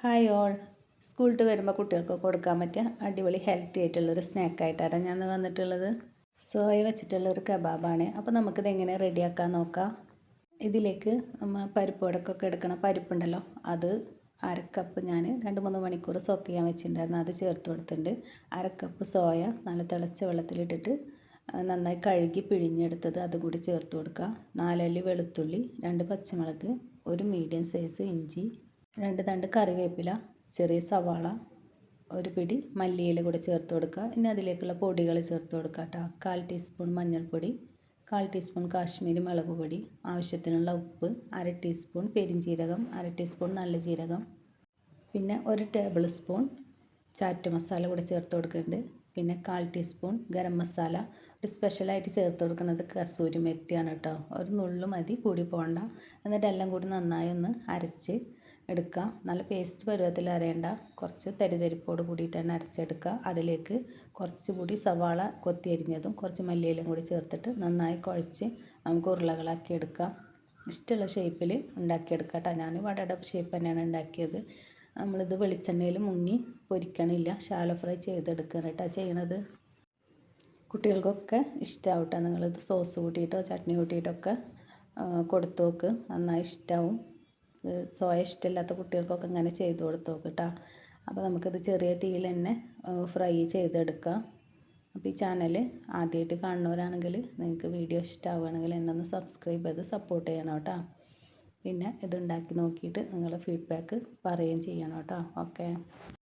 Hi all. School വിട്ട് വരുമ്പോൾ കുട്ടികൾക്ക് കൊടുക്കാൻ പറ്റിയ അടിപൊളി ഹെൽത്തി ആയിട്ടുള്ളൊരു സ്നാക്കായിട്ടാണ് ഞാൻ വന്നിട്ടുള്ളത്. സോയ വെച്ചിട്ടുള്ളൊരു കബാബാണ്. അപ്പോൾ നമുക്കിത് എങ്ങനെ റെഡിയാക്കാൻ നോക്കാം. ഇതിലേക്ക് നമ്മൾ പരിപ്പ് വടക്കൊക്കെ എടുക്കണ പരിപ്പുണ്ടല്ലോ, അത് അരക്കപ്പ് ഞാൻ 2-3 മണിക്കൂർ സോക്ക് ചെയ്യാൻ വെച്ചിട്ടുണ്ടായിരുന്നു. അത് ചേർത്ത് കൊടുത്തിട്ടുണ്ട്. അരക്കപ്പ് സോയ നല്ല തിളച്ച വെള്ളത്തിലിട്ടിട്ട് നന്നായി കഴുകി പിഴിഞ്ഞെടുത്തത് അതുകൂടി ചേർത്ത് കൊടുക്കുക. 4 അല്ലി വെളുത്തുള്ളി, 2 പച്ചമുളക്, ഒരു മീഡിയം സൈസ് ഇഞ്ചി, 2 തണ്ട് കറിവേപ്പില, ചെറിയ സവാള, ഒരു പിടി മല്ലിയില കൂടെ ചേർത്ത് കൊടുക്കുക. ഇനി അതിലേക്കുള്ള പൊടികൾ ചേർത്ത് കൊടുക്കുക കേട്ടോ. 1/4 ടീസ്പൂൺ മഞ്ഞൾപ്പൊടി, 1/4 ടീസ്പൂൺ കാശ്മീരി മുളക് പൊടി, ആവശ്യത്തിനുള്ള ഉപ്പ്, 1/2 ടീസ്പൂൺ പെരിഞ്ജീരകം, 1/2 ടീസ്പൂൺ നല്ല ജീരകം, പിന്നെ 1 ടേബിൾ സ്പൂൺ ചാറ്റ് മസാല കൂടെ ചേർത്ത് കൊടുക്കുന്നുണ്ട്. പിന്നെ 1/4 ടീസ്പൂൺ ഗരം മസാല. ഒരു സ്പെഷ്യലായിട്ട് ചേർത്ത് കൊടുക്കുന്നത് കസൂരി മെത്തിയാണ് കേട്ടോ. ഒരു നുള്ളു മതി, കൂടി പോകണ്ട. എന്നിട്ട് എല്ലാം കൂടി നന്നായി ഒന്ന് അരച്ച് എടുക്കുക. നല്ല പേസ്റ്റ് പരുവത്തിൽ അരയേണ്ട, കുറച്ച് തരിതരിപ്പോട് കൂടിയിട്ട് തന്നെ അരച്ചെടുക്കുക. അതിലേക്ക് കുറച്ച് കൂടി സവാള കൊത്തി അരിഞ്ഞതും കുറച്ച് മല്ലിയിലും കൂടി ചേർത്തിട്ട് നന്നായി കുഴച്ച് നമുക്ക് ഉരുളകളാക്കി എടുക്കാം. ഇഷ്ടമുള്ള ഷേപ്പിൽ ഉണ്ടാക്കിയെടുക്കാം കേട്ടോ. ഞാൻ വടയുടെ ഷേപ്പ് തന്നെയാണ് ഉണ്ടാക്കിയത്. നമ്മളിത് വെളിച്ചെണ്ണയിൽ മുങ്ങി പൊരിക്കണില്ല, ഷാലോ ഫ്രൈ ചെയ്തെടുക്കണം കേട്ടോ ചെയ്യണത്. കുട്ടികൾക്കൊക്കെ ഇഷ്ടമാവും കേട്ടോ. നിങ്ങളിത് സോസ് കൂട്ടിയിട്ടോ ചട്നി കൂട്ടിയിട്ടൊക്കെ കൊടുത്തു നോക്ക്, നന്നായി ഇഷ്ടമാവും. സോയ ഇഷ്ടമില്ലാത്ത കുട്ടികൾക്കൊക്കെ ഇങ്ങനെ ചെയ്ത് കൊടുത്ത് നോക്ക് കേട്ടോ. അപ്പോൾ നമുക്കിത് ചെറിയ തീയിൽ തന്നെ ഫ്രൈ ചെയ്തെടുക്കാം. അപ്പോൾ ഈ ചാനൽ ആദ്യമായിട്ട് കാണുന്നവരാണെങ്കിൽ നിങ്ങൾക്ക് വീഡിയോ ഇഷ്ടമാവുകയാണെങ്കിൽ എന്നെ ഒന്ന് സബ്സ്ക്രൈബ് ചെയ്ത് സപ്പോർട്ട് ചെയ്യണം കേട്ടോ. പിന്നെ ഇതുണ്ടാക്കി നോക്കിയിട്ട് നിങ്ങൾ ഫീഡ്ബാക്ക് പറയുകയും ചെയ്യണം കേട്ടോ. ഓക്കെ.